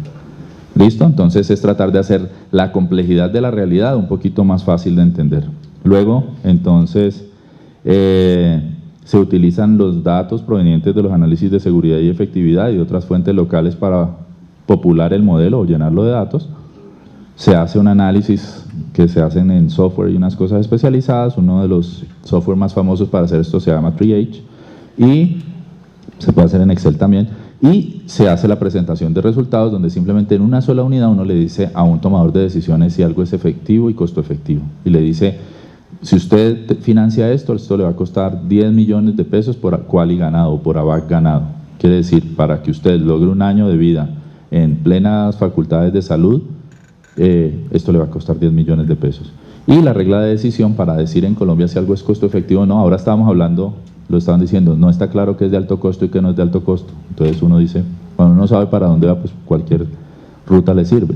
¿Listo? Entonces es tratar de hacer la complejidad de la realidad un poquito más fácil de entender. Luego, entonces, se utilizan los datos provenientes de los análisis de seguridad y efectividad y de otras fuentes locales para popular el modelo o llenarlo de datos. Se hace un análisis que se hacen en software y unas cosas especializadas. Uno de los software más famosos para hacer esto se llama Triage, y se puede hacer en Excel también. Y se hace la presentación de resultados, donde simplemente en una sola unidad uno le dice a un tomador de decisiones si algo es efectivo y costo efectivo. Y le dice, si usted financia esto le va a costar $10 millones por Quali ganado o por ABAC ganado. Quiere decir, para que usted logre un año de vida en plenas facultades de salud, esto le va a costar $10 millones. Y la regla de decisión para decir en Colombia si algo es costo efectivo o no, ahora estábamos hablando, lo estaban diciendo, no está claro qué es de alto costo y qué no es de alto costo. Entonces uno dice, cuando uno sabe para dónde va, pues cualquier ruta le sirve.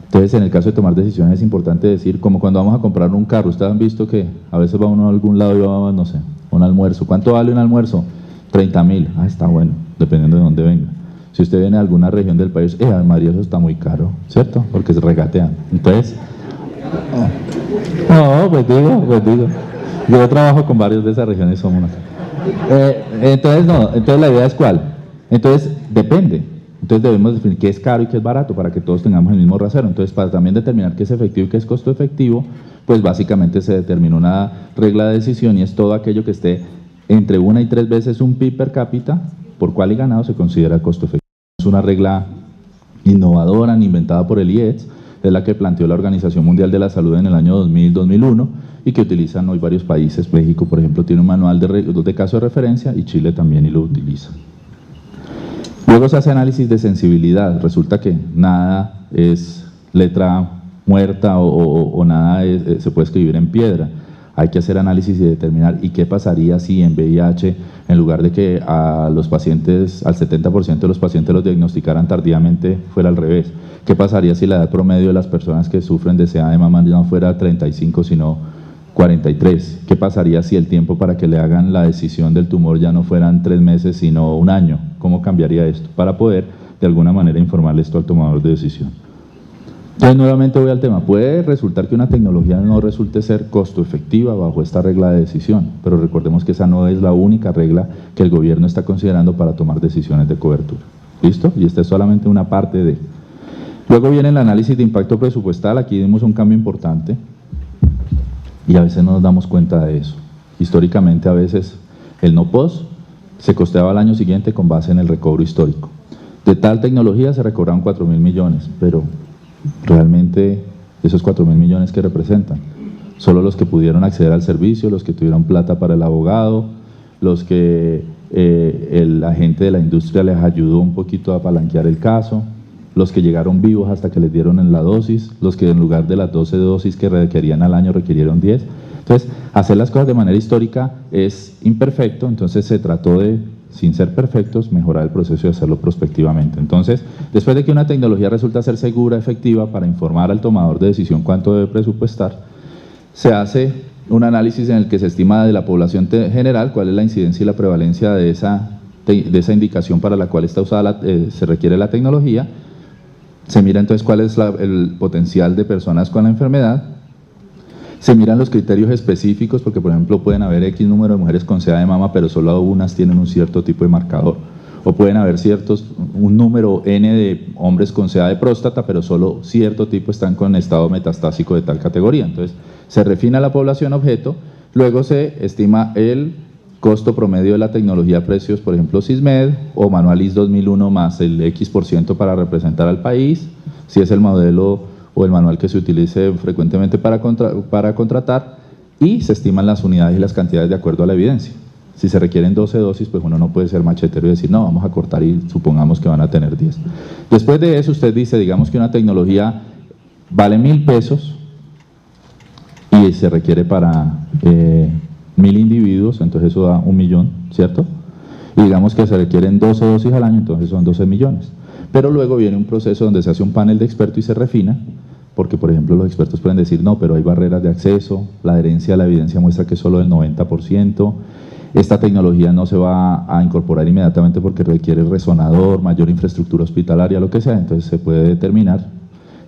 Entonces, en el caso de tomar decisiones es importante decir, como cuando vamos a comprar un carro, ustedes han visto que a veces va uno a algún lado y va, no sé, un almuerzo. ¿Cuánto vale un almuerzo? 30.000. Ah, está bueno, dependiendo de dónde venga. Si usted viene de alguna región del país, María, eso está muy caro, ¿cierto? Porque se regatean. Entonces, pues digo. Yo trabajo con varios de esas regiones, somos entonces la idea es ¿cuál? Entonces, depende. Entonces debemos definir qué es caro y qué es barato para que todos tengamos el mismo rasero. Entonces, para también determinar qué es efectivo y qué es costo efectivo, pues básicamente se determina una regla de decisión, y es todo aquello que esté entre 1 y 3 veces un PIB per cápita por Quali ganado se considera costo efectivo. Es una regla innovadora ni inventada por el IETS, es la que planteó la Organización Mundial de la Salud en el año 2000-2001 y que utilizan hoy varios países. México, por ejemplo, tiene un manual de caso de referencia y Chile también y lo utiliza. Luego se hace análisis de sensibilidad. Resulta que nada es letra muerta o nada se puede escribir en piedra. Hay que hacer análisis y determinar y qué pasaría si en VIH, en lugar de que a los pacientes, al 70% de los pacientes los diagnosticaran tardíamente, fuera al revés. ¿Qué pasaría si la edad promedio de las personas que sufren de SEA de mama no fuera 35, sino 43? ¿Qué pasaría si el tiempo para que le hagan la decisión del tumor ya no fueran 3 meses, sino 1 año? ¿Cómo cambiaría esto? Para poder, de alguna manera, informarle esto al tomador de decisión. Entonces, nuevamente voy al tema. Puede resultar que una tecnología no resulte ser costo efectiva bajo esta regla de decisión, pero recordemos que esa no es la única regla que el gobierno está considerando para tomar decisiones de cobertura. ¿Listo? Y esta es solamente una parte de. Luego viene el análisis de impacto presupuestal. Aquí dimos un cambio importante y a veces no nos damos cuenta de eso. Históricamente, a veces el no POS se costeaba al año siguiente con base en el recobro histórico. De tal tecnología se recobraron 4.000 millones, pero realmente esos 4.000 millones que representan, solo los que pudieron acceder al servicio, los que tuvieron plata para el abogado, los que el agente de la industria les ayudó un poquito a apalanquear el caso, los que llegaron vivos hasta que les dieron en la dosis, los que en lugar de las 12 dosis que requerían al año requirieron 10. Entonces, hacer las cosas de manera histórica es imperfecto, entonces se trató de, sin ser perfectos, mejorar el proceso y hacerlo prospectivamente. Entonces, después de que una tecnología resulta ser segura, efectiva, para informar al tomador de decisión cuánto debe presupuestar, se hace un análisis en el que se estima de la población general cuál es la incidencia y la prevalencia de esa indicación para la cual está usada se requiere la tecnología. Se mira entonces cuál es el potencial de personas con la enfermedad. Se miran los criterios específicos, porque por ejemplo pueden haber X número de mujeres con SEA de mama, pero solo unas tienen un cierto tipo de marcador. O pueden haber un número N de hombres con SEA de próstata, pero solo cierto tipo están con estado metastásico de tal categoría. Entonces se refina la población objeto, luego se estima el costo promedio de la tecnología, precios, por ejemplo, SISMED o Manual IS 2001 más el X% para representar al país, si es el modelo o el manual que se utilice frecuentemente para contratar, y se estiman las unidades y las cantidades de acuerdo a la evidencia. Si se requieren 12 dosis, pues uno no puede ser machetero y decir, no, vamos a cortar y supongamos que van a tener 10. Después de eso, usted dice, digamos que una tecnología vale 1.000 pesos y se requiere para 1.000 individuos, entonces eso da 1 millón, ¿cierto? Y digamos que se requieren 12 dosis al año, entonces son 12 millones. Pero luego viene un proceso donde se hace un panel de expertos y se refina, porque por ejemplo los expertos pueden decir, no, pero hay barreras de acceso, la adherencia a la evidencia muestra que es solo del 90%, esta tecnología no se va a incorporar inmediatamente porque requiere resonador, mayor infraestructura hospitalaria, lo que sea, entonces se puede determinar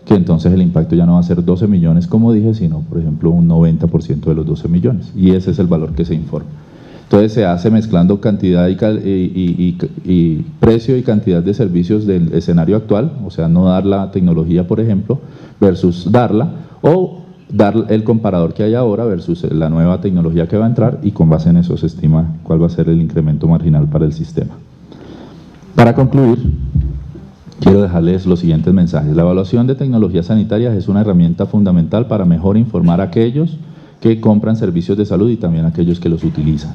que entonces el impacto ya no va a ser 12 millones como dije, sino por ejemplo un 90% de los 12 millones, y ese es el valor que se informa. Entonces se hace mezclando cantidad y precio y cantidad de servicios del escenario actual, o sea, no dar la tecnología, por ejemplo, versus darla, o dar el comparador que hay ahora versus la nueva tecnología que va a entrar, y con base en eso se estima cuál va a ser el incremento marginal para el sistema. Para concluir, quiero dejarles los siguientes mensajes. La evaluación de tecnologías sanitarias es una herramienta fundamental para mejor informar a aquellos que compran servicios de salud y también a aquellos que los utilizan.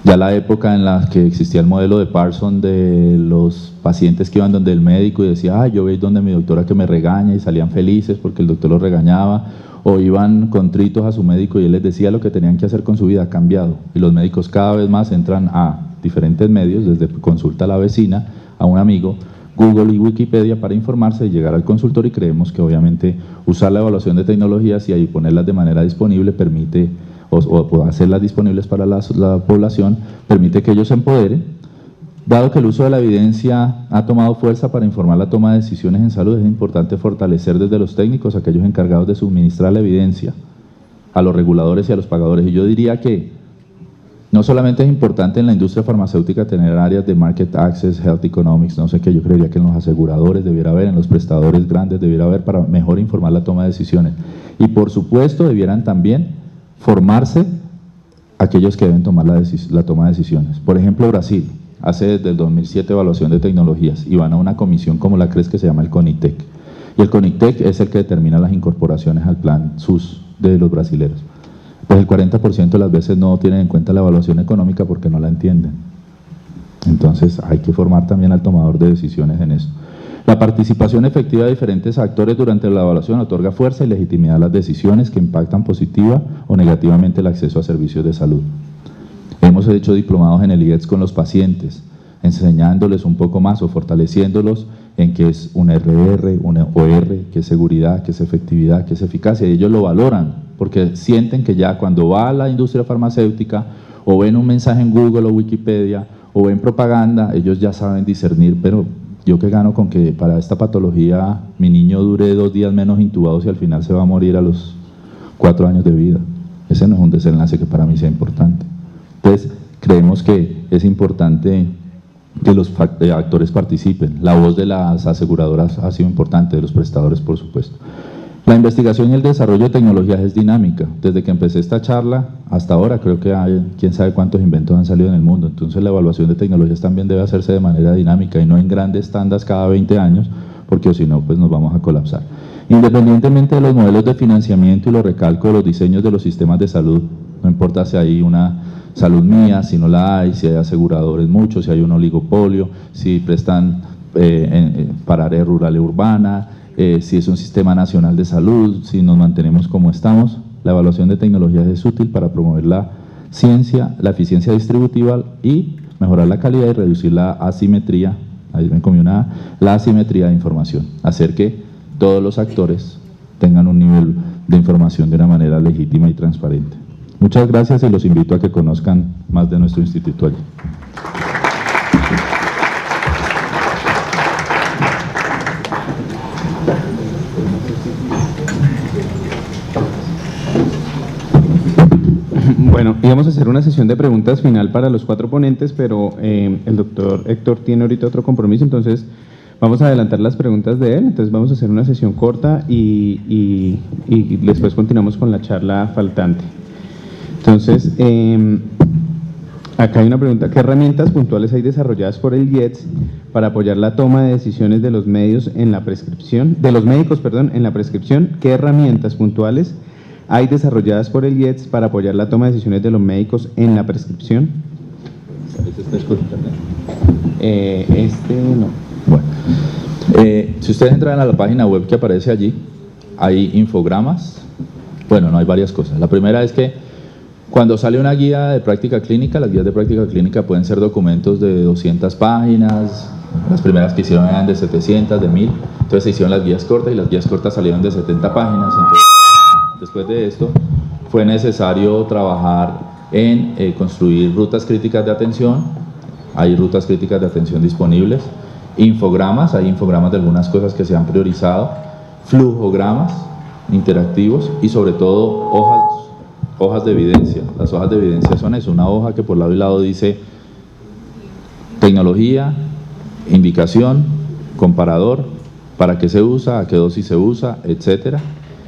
Ya la época en la que existía el modelo de Parson de los pacientes que iban donde el médico y decía, yo voy donde mi doctora que me regaña, y salían felices porque el doctor los regañaba, o iban contritos a su médico y él les decía lo que tenían que hacer con su vida, ha cambiado. Y los médicos cada vez más entran a diferentes medios, desde consulta a la vecina, a un amigo, Google y Wikipedia para informarse y llegar al consultor, y creemos que obviamente usar la evaluación de tecnologías y ahí ponerlas de manera disponible permite, o hacerlas disponibles para la población, permite que ellos se empoderen. Dado que el uso de la evidencia ha tomado fuerza para informar la toma de decisiones en salud, es importante fortalecer desde los técnicos a aquellos encargados de suministrar la evidencia a los reguladores y a los pagadores. Y yo diría que no solamente es importante en la industria farmacéutica tener áreas de market access, health economics, no sé qué, yo creería que en los aseguradores debiera haber, en los prestadores grandes debiera haber, para mejor informar la toma de decisiones. Y por supuesto debieran también formarse aquellos que deben tomar la toma de decisiones. Por ejemplo, Brasil. hace desde el 2007 evaluación de tecnologías y van a una comisión como la CRES que se llama el CONITEC. Y el CONITEC es el que determina las incorporaciones al plan SUS de los brasileros. Pues el 40% de las veces no tienen en cuenta la evaluación económica porque no la entienden. Entonces hay que formar también al tomador de decisiones en eso. La participación efectiva de diferentes actores durante la evaluación otorga fuerza y legitimidad a las decisiones que impactan positiva o negativamente el acceso a servicios de salud. Hemos hecho diplomados en el IEDS con los pacientes, enseñándoles un poco más o fortaleciéndolos en qué es un RR, una OR, qué es seguridad, qué es efectividad, qué es eficacia, y ellos lo valoran, porque sienten que ya cuando va a la industria farmacéutica o ven un mensaje en Google o Wikipedia o ven propaganda, ellos ya saben discernir, pero yo qué gano con que para esta patología mi niño dure 2 días menos intubado si al final se va a morir a los 4 años de vida. Ese no es un desenlace que para mí sea importante. Entonces, creemos que es importante que los actores participen. La voz de las aseguradoras ha sido importante, de los prestadores, por supuesto. La investigación y el desarrollo de tecnologías es dinámica. Desde que empecé esta charla hasta ahora, creo que hay quién sabe cuántos inventos han salido en el mundo. Entonces, la evaluación de tecnologías también debe hacerse de manera dinámica y no en grandes tandas cada 20 años, porque si no, pues nos vamos a colapsar. Independientemente de los modelos de financiamiento y los recalcos de los diseños de los sistemas de salud, no importa si hay una salud mía, si no la hay, si hay aseguradores muchos, si hay un oligopolio, si prestan para área rural y urbana, si es un sistema nacional de salud, si nos mantenemos como estamos, la evaluación de tecnologías es útil para promover la ciencia, la eficiencia distributiva y mejorar la calidad y reducir la asimetría, ahí me comí la asimetría de información, hacer que todos los actores tengan un nivel de información de una manera legítima y transparente. Muchas gracias y los invito a que conozcan más de nuestro instituto allí. Bueno, íbamos a hacer una sesión de preguntas final para los 4 ponentes, pero el doctor Héctor tiene ahorita otro compromiso, entonces vamos a adelantar las preguntas de él. Entonces vamos a hacer una sesión corta y después continuamos con la charla faltante. Entonces, acá hay una pregunta: ¿qué herramientas puntuales hay desarrolladas por el IEDS para apoyar la toma de decisiones de los medios en la prescripción, de los médicos, perdón, en la prescripción? ¿Qué herramientas puntuales hay desarrolladas por el IEDS para apoyar la toma de decisiones de los médicos en la prescripción? No. Bueno, si ustedes entran a la página web que aparece allí, hay infogramas. Bueno, no, hay varias cosas. La primera es que cuando sale una guía de práctica clínica, las guías de práctica clínica pueden ser documentos de 200 páginas, las primeras que hicieron eran de 700, de 1000, entonces se hicieron las guías cortas y las guías cortas salieron de 70 páginas, entonces después de esto fue necesario trabajar en construir rutas críticas de atención, hay rutas críticas de atención disponibles, infogramas, hay infogramas de algunas cosas que se han priorizado, flujogramas interactivos y sobre todo hojas de evidencia. Las hojas de evidencia son eso, una hoja que por lado y lado dice tecnología, indicación, comparador, para qué se usa, a qué dosis se usa, etcétera.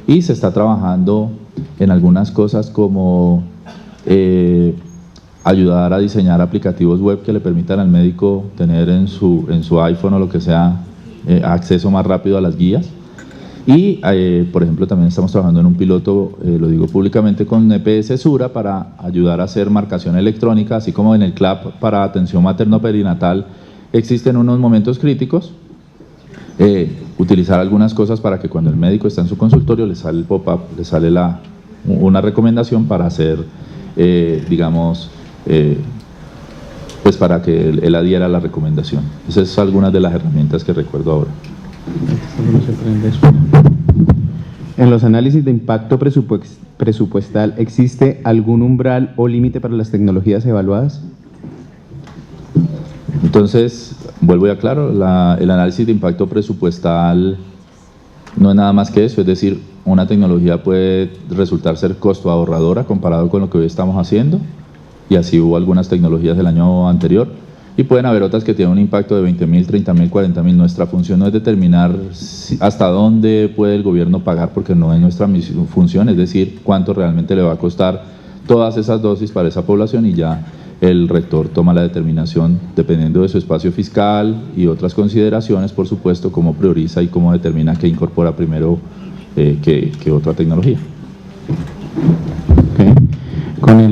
Y se está trabajando en algunas cosas como ayudar a diseñar aplicativos web que le permitan al médico tener en su iPhone o lo que sea acceso más rápido a las guías. Y, por ejemplo, también estamos trabajando en un piloto, lo digo públicamente, con EPS Sura para ayudar a hacer marcación electrónica, así como en el CLAP para atención materno-perinatal existen unos momentos críticos, utilizar algunas cosas para que cuando el médico está en su consultorio le sale el pop-up, le sale una recomendación para hacer, digamos, pues para que él adhiera a la recomendación. Esas son algunas de las herramientas que recuerdo ahora. En los análisis de impacto presupuestal, ¿existe algún umbral o límite para las tecnologías evaluadas? Entonces, vuelvo y aclaro, el análisis de impacto presupuestal no es nada más que eso, es decir, una tecnología puede resultar ser costo ahorradora comparado con lo que hoy estamos haciendo, y así hubo algunas tecnologías del año anterior, y pueden haber otras que tienen un impacto de 20.000, 30.000, 40.000. Nuestra función no es determinar hasta dónde puede el gobierno pagar, porque no es nuestra función, es decir, cuánto realmente le va a costar todas esas dosis para esa población, y ya el rector toma la determinación, dependiendo de su espacio fiscal y otras consideraciones, por supuesto, cómo prioriza y cómo determina qué incorpora primero que otra tecnología. Okay.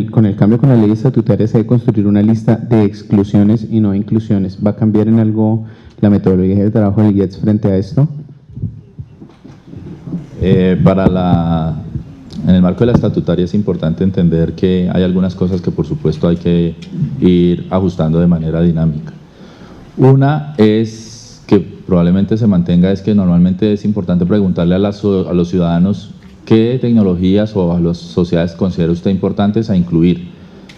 Con el cambio con la ley estatutaria se debe construir una lista de exclusiones y no inclusiones. ¿Va a cambiar en algo la metodología de trabajo del IETS frente a esto? En el marco de la estatutaria es importante entender que hay algunas cosas que por supuesto hay que ir ajustando de manera dinámica. Una es que probablemente se mantenga, es que normalmente es importante preguntarle a los ciudadanos qué tecnologías o a las sociedades considera usted importantes a incluir.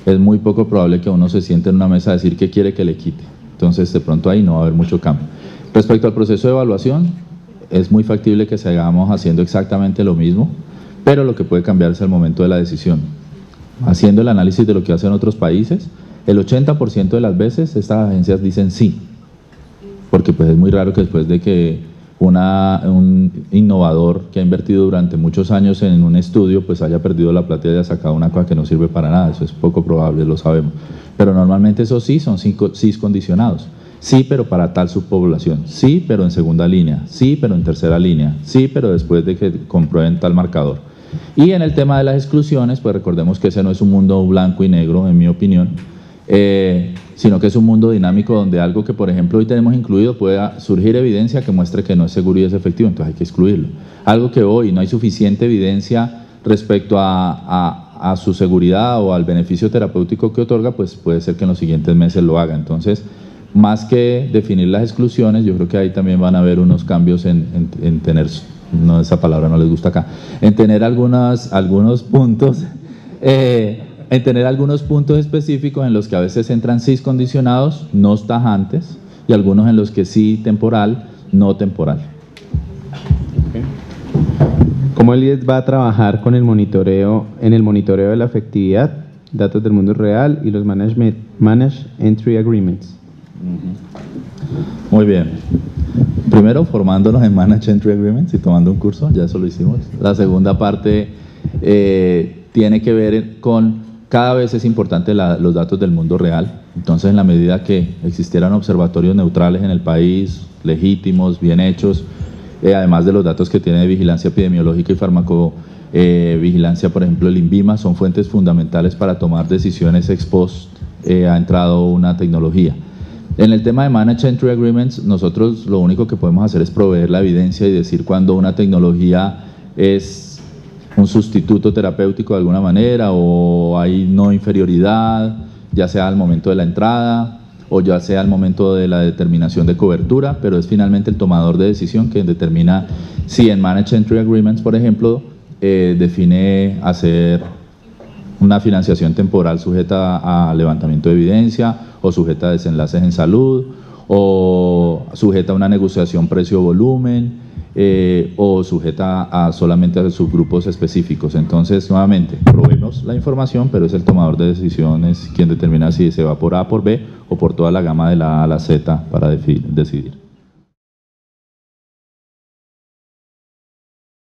Es muy poco probable que uno se siente en una mesa a decir qué quiere que le quite. Entonces de pronto ahí no va a haber mucho cambio. Respecto al proceso de evaluación, es muy factible que sigamos haciendo exactamente lo mismo, pero lo que puede cambiar es el momento de la decisión. Haciendo el análisis de lo que hacen otros países, el 80% de las veces estas agencias dicen sí, porque pues es muy raro que después de que un innovador que ha invertido durante muchos años en un estudio pues haya perdido la plata y haya sacado una cosa que no sirve para nada. Eso es poco probable, lo sabemos, pero normalmente esos sí son sí condicionados. Sí, pero para tal subpoblación, sí, pero en segunda línea, sí, pero en tercera línea, sí, pero después de que comprueben tal marcador. Y en el tema de las exclusiones, pues recordemos que ese no es un mundo blanco y negro, en mi opinión, sino que es un mundo dinámico donde algo que, por ejemplo, hoy tenemos incluido pueda surgir evidencia que muestre que no es seguro y es efectivo, entonces hay que excluirlo. Algo que hoy no hay suficiente evidencia respecto a su seguridad o al beneficio terapéutico que otorga, pues puede ser que en los siguientes meses lo haga. Entonces, más que definir las exclusiones, yo creo que ahí también van a haber unos cambios en tener, no, esa palabra no les gusta acá, en tener algunos puntos, en tener algunos puntos específicos en los que a veces entran sí condicionados, no tajantes, y algunos en los que sí temporal, no temporal. ¿Cómo el IES va a trabajar con el monitoreo de la efectividad, datos del mundo real y los Managed Entry Agreements? Muy bien. Primero, formándonos en Managed Entry Agreements y tomando un curso, ya eso lo hicimos. La segunda parte tiene que ver con, cada vez es importante los datos del mundo real. Entonces, en la medida que existieran observatorios neutrales en el país, legítimos, bien hechos, además de los datos que tiene de vigilancia epidemiológica y farmacovigilancia, por ejemplo, el INVIMA, son fuentes fundamentales para tomar decisiones ex post, ha entrado una tecnología. En el tema de Managed Entry Agreements, nosotros lo único que podemos hacer es proveer la evidencia y decir cuando una tecnología es un sustituto terapéutico de alguna manera o hay no inferioridad, ya sea al momento de la entrada o ya sea al momento de la determinación de cobertura, pero es finalmente el tomador de decisión quien determina si en Managed Entry Agreements, por ejemplo, define hacer una financiación temporal sujeta a levantamiento de evidencia o sujeta a desenlaces en salud o sujeta a una negociación precio-volumen o sujeta a solamente a subgrupos específicos. Entonces, nuevamente, probemos la información, pero es el tomador de decisiones quien determina si se va por A, por B o por toda la gama de la A a la Z para decidir.